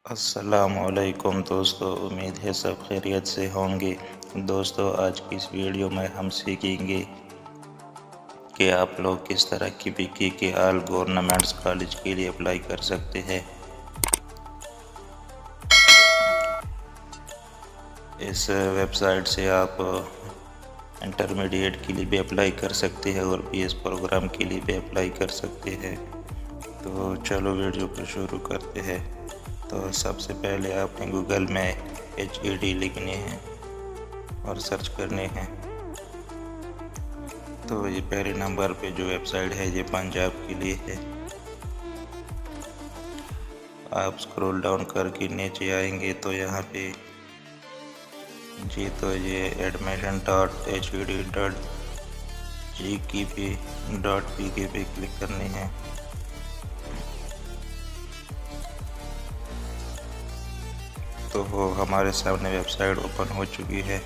अस्सलामुअलैकुम दोस्तों, उम्मीद है सब खैरियत से होंगे। दोस्तों, आज की इस वीडियो में हम सीखेंगे कि आप लोग किस तरह की विकी के ऑल गवर्नमेंट्स कॉलेज के लिए अप्लाई कर सकते हैं। इस वेबसाइट से आप इंटरमीडिएट के लिए भी अप्लाई कर सकते हैं और बीएस प्रोग्राम के लिए भी अप्लाई कर सकते हैं। तो चलो वीडियो को शुरू करते हैं। तो सबसे पहले आपने गूगल में HED लिखने हैं और सर्च करने हैं। तो ये पहले नंबर पे जो वेबसाइट है ये पंजाब के लिए है। आप स्क्रॉल डाउन करके नीचे आएंगे तो यहाँ पे तो ये admission.hed.gkp.pk पे क्लिक करनी है। तो हमारे सामने वेबसाइट ओपन हो चुकी है।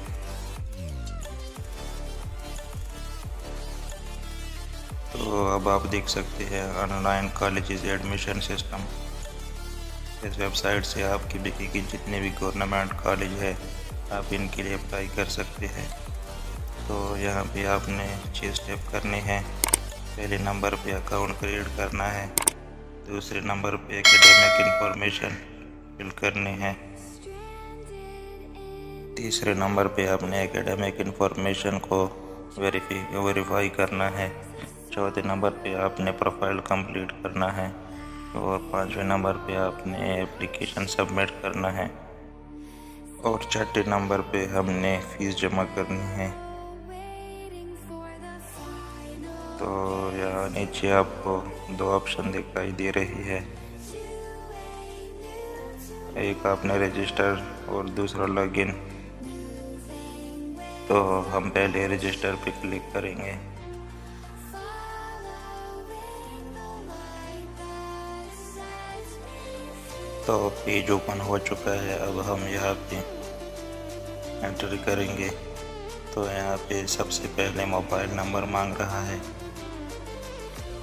तो अब आप देख सकते हैं ऑनलाइन कॉलेजेस एडमिशन सिस्टम। इस वेबसाइट से आपकी विकी की जितने भी गवर्नमेंट कॉलेज है आप इनके लिए अप्लाई कर सकते हैं। तो यहाँ पे आपने 6 स्टेप करने हैं। पहले नंबर पे अकाउंट क्रिएट करना है, दूसरे नंबर पे एकेडमिक इंफॉर्मेशन फिल करने हैं, तीसरे नंबर पे आपने एकेडमिक इंफॉर्मेशन को वेरीफाई करना है, चौथे नंबर पे आपने प्रोफाइल कंप्लीट करना है और पाँचवें नंबर पे आपने एप्लीकेशन सबमिट करना है और छठे नंबर पे हमने फ़ीस जमा करनी है। तो यहाँ नीचे आपको 2 ऑप्शन दिखाई दे रही है, एक आपने रजिस्टर और दूसरा लॉगिन। तो हम पहले रजिस्टर पे क्लिक करेंगे। तो पेज ओपन हो चुका है। अब हम यहाँ पे एंटर करेंगे। तो यहाँ पे सबसे पहले मोबाइल नंबर मांग रहा है।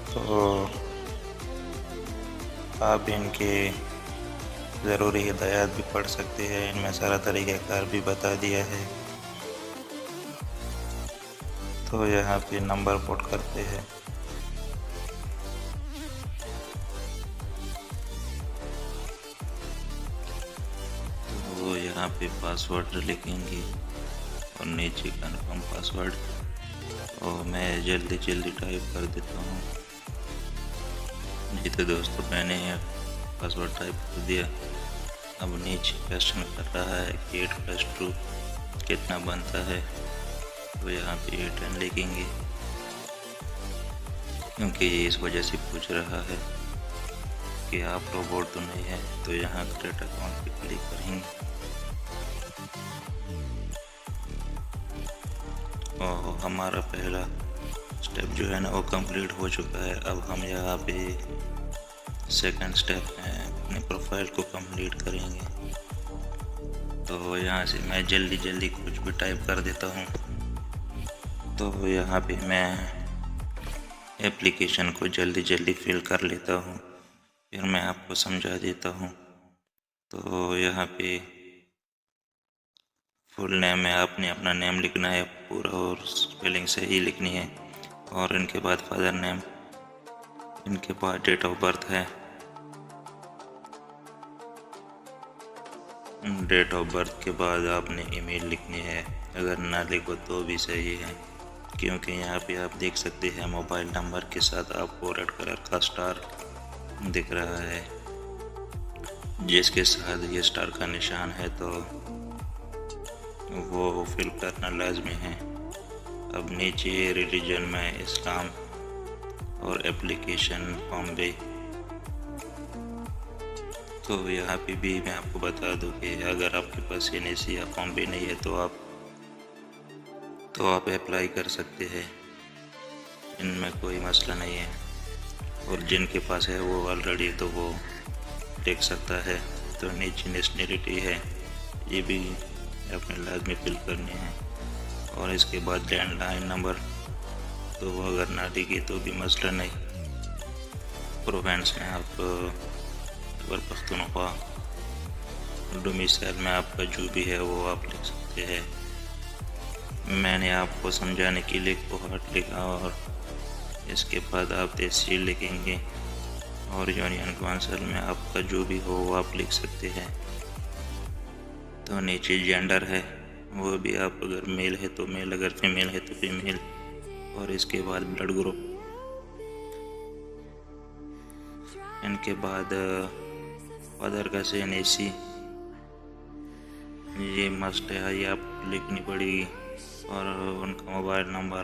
तो आप इनके ज़रूरी हिदायत भी पढ़ सकते हैं, इनमें सारा तरीक़ाकार भी बता दिया है। तो यहाँ पे नंबर पुट करते हैं। तो यहाँ पे पासवर्ड लिखेंगे और नीचे कन्फर्म पासवर्ड, और मैं जल्दी टाइप कर देता हूँ। जी तो दोस्तों, मैंने पासवर्ड टाइप कर दिया। अब नीचे क्वेश्चन कर रहा है कि 8 + 2 कितना बनता है। तो यहाँ पे 10 लिखेंगे क्योंकि ये इस वजह से पूछ रहा है कि आप रोबोट तो नहीं है। तो यहाँ क्रिएट अकाउंट पे क्लिक करेंगे और हमारा पहला स्टेप जो है ना वो कंप्लीट हो चुका है। अब हम यहाँ पे सेकंड स्टेप में अपने प्रोफाइल को कंप्लीट करेंगे। तो यहाँ से मैं जल्दी कुछ भी टाइप कर देता हूँ। तो यहाँ पे मैं एप्लीकेशन को जल्दी फिल कर लेता हूँ, फिर मैं आपको समझा देता हूँ। तो यहाँ पे फुल नेम में आपने अपना नेम लिखना है पूरा और स्पेलिंग सही लिखनी है, और इनके बाद फादर नेम, इनके बाद डेट ऑफ बर्थ है, डेट ऑफ बर्थ के बाद आपने ईमेल लिखनी है। अगर ना लिखो तो भी सही है, क्योंकि यहाँ पे आप देख सकते हैं मोबाइल नंबर के साथ आपको रेड कलर का स्टार दिख रहा है, जिसके साथ ये स्टार का निशान है, तो वो फिल करना लाजमी है। अब नीचे रिलीजन में इस्लाम और एप्लीकेशन फॉर्म भी। तो यहाँ पे भी मैं आपको बता दूँ कि अगर आपके पास NAC या फॉर्म भी नहीं है तो आप अप्लाई कर सकते हैं, इनमें कोई मसला नहीं है। और जिनके पास है वो ऑलरेडी तो वो देख सकता है। तो नीचे नेशनलिटी है, ये भी अपने लाजमी फिल करनी है। और इसके बाद लैंडलाइन नंबर, तो वो अगर ना लिखे तो भी मसला नहीं। प्रोवेंस हैं आप खैबर पख्तूनख्वा, डोमिसाइल में आपका जो भी है वो आप लिख सकते हैं। मैंने आपको समझाने के लिए कोहाट लिखा और इसके बाद आप तहसील लिखेंगे और यूनियन काउंसिल में आपका जो भी हो वो आप लिख सकते हैं। तो नीचे जेंडर है, वो भी आप अगर मेल है तो मेल, अगर फीमेल है तो फीमेल, और इसके बाद ब्लड ग्रुप। इनके बाद फादर का CNAC, ये मस्ट है, ये आप लिखनी पड़ेगी, और उनका मोबाइल नंबर,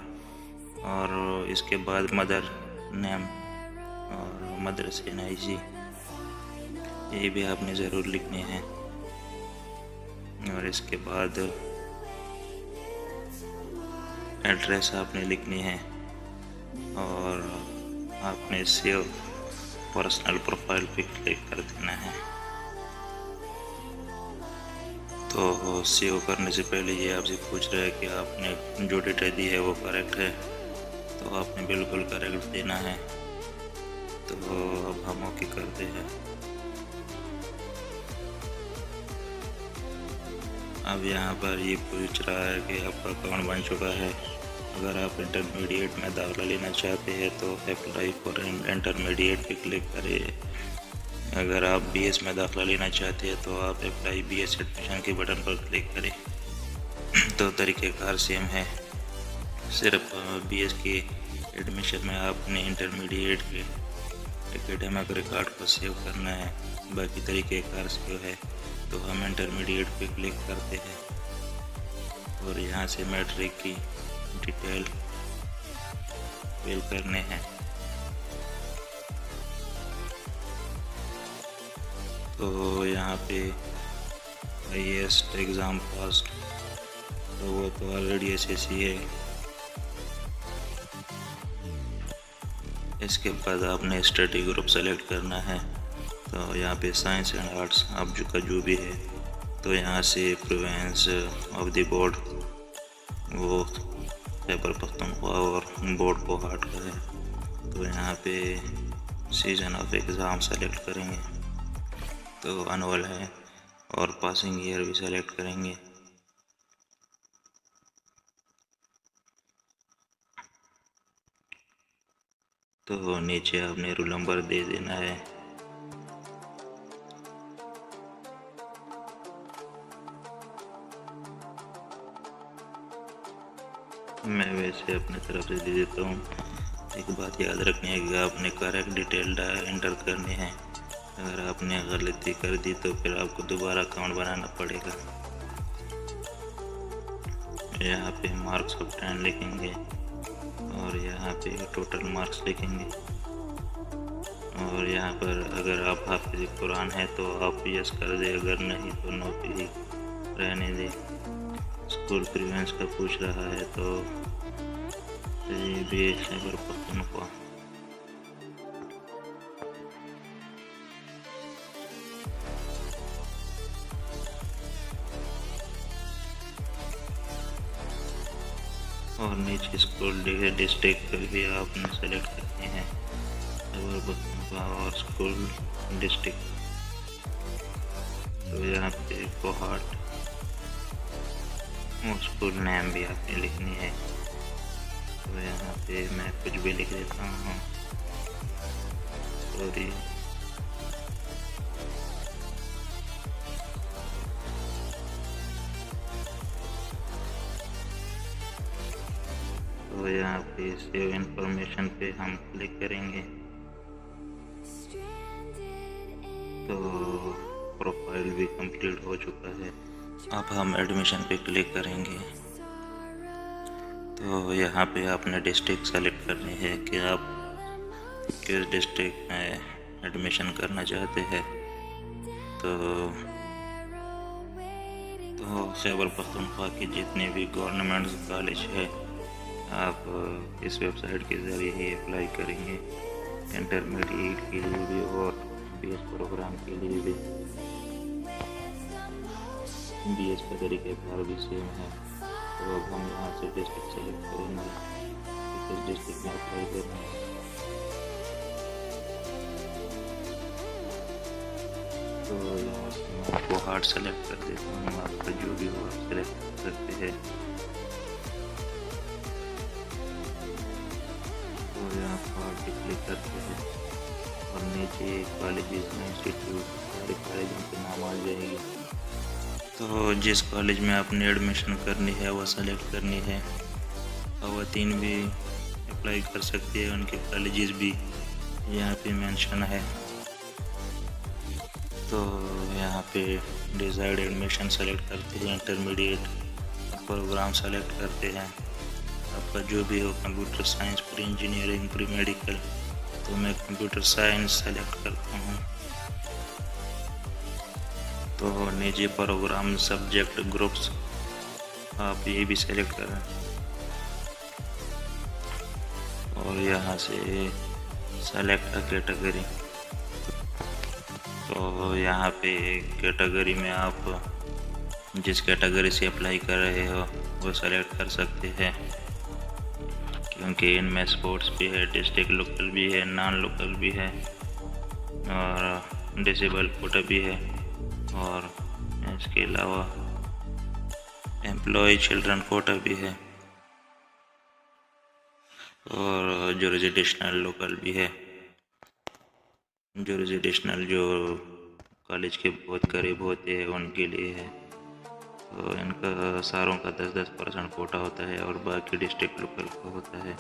और इसके बाद मदर नेम और मदर CNIC, ये भी आपने ज़रूर लिखने हैं। और इसके बाद एड्रेस आपने लिखनी है और आपने सेव पर्सनल प्रोफाइल पे क्लिक कर देना है। तो सेव करने से पहले ये आपसे पूछ रहा है कि आपने जो डेटा दी है वो करेक्ट है, तो आपने बिल्कुल करेक्ट देना है। तो अब हम ओके करते हैं। अब यहाँ पर ये पूछ रहा है कि आपका अकाउंट बन चुका है। अगर आप इंटरमीडिएट में दाखिला लेना चाहते हैं तो अप्लाई फॉर इंटरमीडिएट पे क्लिक करें। अगर आप BS में दाखिला लेना चाहते हैं तो आप अप्लाई BS एडमिशन के बटन पर क्लिक करें। तो तरीक़ेकार सेम है, सिर्फ BS के एडमिशन में आपने इंटरमीडिएट के एकेडमिक रिकॉर्ड को सेव करना है, बाकी तरीक़ेकार सेव है। तो हम इंटरमीडिएट पे क्लिक करते हैं और यहाँ से मैट्रिक की डिटेल फिल करने हैं। तो यहाँ पे हाईएस्ट एग्ज़ाम पास, तो वो तो ऑलरेडी SSC है। इसके बाद आपने स्टडी ग्रुप सेलेक्ट करना है। तो यहाँ पे साइंस एंड आर्ट्स आप जो भी है, तो यहाँ से प्रोविंस ऑफ द बोर्ड वो खैबर पख्तूनख्वा और बोर्ड कोहाट का है। तो यहाँ पे सीजन ऑफ एग्ज़ाम सेलेक्ट करेंगे, तो एनुअल है, और पासिंग ईयर भी सेलेक्ट करेंगे। तो नीचे आपने रोल नंबर दे देना है। मैं वैसे अपने तरफ से दे देता हूँ। एक बात याद रखनी है कि आपने करेक्ट डिटेल एंटर करनी है। अगर आपने गलती कर दी तो फिर आपको दोबारा अकाउंट बनाना पड़ेगा। यहाँ पे मार्क्स ऑफ 10 लिखेंगे और यहाँ पे टोटल मार्क्स लिखेंगे, और यहाँ पर अगर आप हाफिज़ कुरान है तो आप यस कर दे, अगर नहीं तो नो पे ही रहने दे। स्कूल प्रीवियंस का पूछ रहा है तो ये भी खैबर पख्तूनख्वा। और नीचे स्कूल डिस्ट्रिक्ट पर भी आपने सेलेक्ट करनी है, खैबर पख्तूनख्वा और स्कूल डिस्ट्रिक्ट। तो यहाँ पे कोहाट और स्कूल नेम भी आपने लिखनी है। तो यहाँ पे मैं कुछ भी लिख देता हूँ, सॉरी। तो यहाँ पे सेव इंफॉर्मेशन पे हम क्लिक करेंगे, तो प्रोफाइल भी कंप्लीट हो चुका है। अब हम एडमिशन पे क्लिक करेंगे। तो यहाँ पे आपने डिस्ट्रिक्ट सेलेक्ट करनी है कि आप किस डिस्ट्रिक्ट में एडमिशन करना चाहते हैं। तो खैबर पख्तूनख्वा की जितने भी गवर्नमेंट कॉलेज है आप इस वेबसाइट के ज़रिए ही अप्लाई करेंगे, इंटरमीडिएट के लिए भी और BS प्रोग्राम के लिए भी। BS का तरीक़ेकार भी सेम है। तो अब हम यहाँ से डिस्ट्रिक्ट सेलेक्ट करेंगे, किस डिस्ट्रिक्ट में अप्लाई करना है। तो यहाँ से आपको हार्ट सेलेक्ट कर देता हूँ, आपका जो भी हो आप सेलेक्ट कर सकते हैं। तो यहाँ हार्ट पे क्लिक करते हैं और नीचे कॉलेजेस में इंस्टीट्यूट सारे कॉलेजों के नाम आ जाएंगे। तो जिस कॉलेज में आपने एडमिशन करनी है वो सेलेक्ट करनी है। ख़वातीन भी अप्लाई कर सकती है, उनके कॉलेजेस भी यहाँ पे मेंशन है। तो यहाँ पे डिज़ायर्ड एडमिशन सेलेक्ट करते हैं, इंटरमीडिएट प्रोग्राम सेलेक्ट करते हैं, आपका जो भी हो, computer science, pre engineering, pre medical. तो मैं कंप्यूटर साइंस सेलेक्ट करता हूँ। तो निजी प्रोग्राम, सब्जेक्ट, ग्रुप्स आप ये भी सेलेक्ट करें और यहाँ से सेलेक्ट कैटेगरी। तो यहाँ पे कैटेगरी में आप जिस कैटेगरी से अप्लाई कर रहे हो वो सेलेक्ट कर सकते हैं, क्योंकि इनमें स्पोर्ट्स भी है, डिस्ट्रिक्ट लोकल भी है, नॉन लोकल भी है और डिसेबल कोटा भी है, और इसके अलावा एम्प्लॉय चिल्ड्रन कोटा भी है और जो रेजिडेंशनल लोकल भी है। जो रेजिडेंशनल जो कॉलेज के बहुत करीब होते हैं उनके लिए है। तो इनका सारों का 10-10% कोटा होता है और बाकी डिस्ट्रिक्ट लोकल का होता है।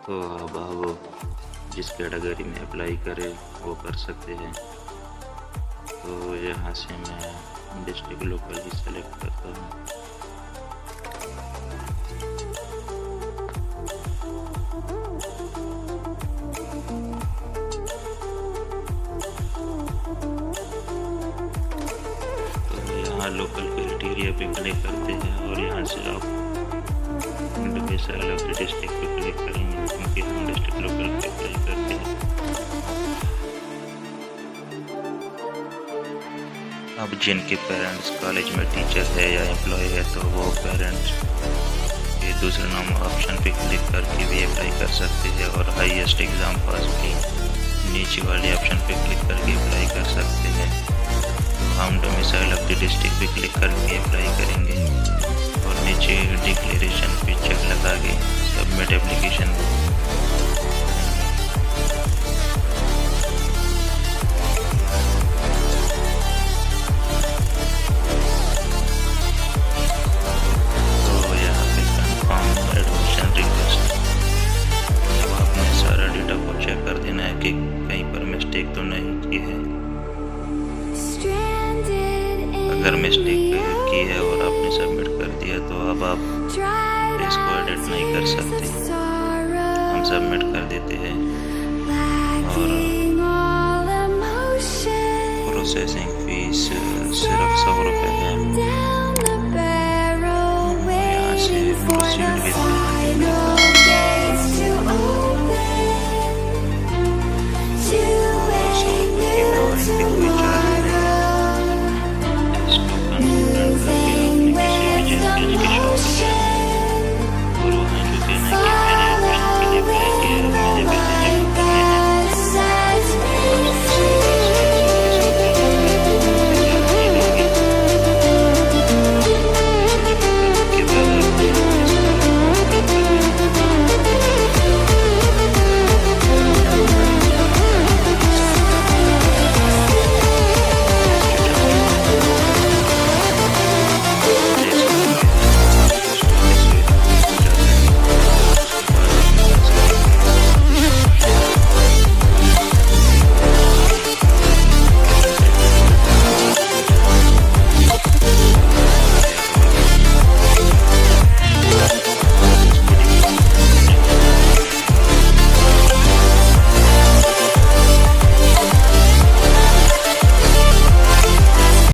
तो अब आप जिस कैटेगरी में अप्लाई करें वो कर सकते हैं। तो यहाँ से मैं डिस्ट्रिक्ट लोकल ही सेलेक्ट करता हूँ। लोकल क्राइटेरिया पे क्लिक करते हैं और यहाँ से आप अलग डिस्ट्रिक्ट पे क्लिक करेंगे, क्योंकि हम डिस्ट्रिक्ट लोकल पे क्लिक करते हैं। अब जिनके पेरेंट्स कॉलेज में टीचर है या एम्प्लॉय है तो वो पेरेंट्स के दूसरे नाम ऑप्शन पे क्लिक करके भी अप्लाई कर सकते हैं और हाईएस्ट एग्ज़ाम पास भी नीचे वाले ऑप्शन पे क्लिक करके अप्लाई कर सकते हैं। हम डोमिसाइल ऑफ द डिस्ट्रिक्ट पे क्लिक करके अप्लाई करेंगे और नीचे डिक्लेरेशन पे चेक लगा के सबमिट एप्लीकेशन। तो यहाँ पे कंफर्म एडमिशन रिक्वेस्ट। अब आपने सारा डेटा को चेक कर देना है कि कहीं पर मिस्टेक तो नहीं की है। अगर मिस्टेक की है और आपने सबमिट कर दिया तो अब आप इसको एडिट नहीं कर सकते। हम सबमिट कर देते हैं और प्रोसेसिंग फीस सिर्फ 100 रुपये है।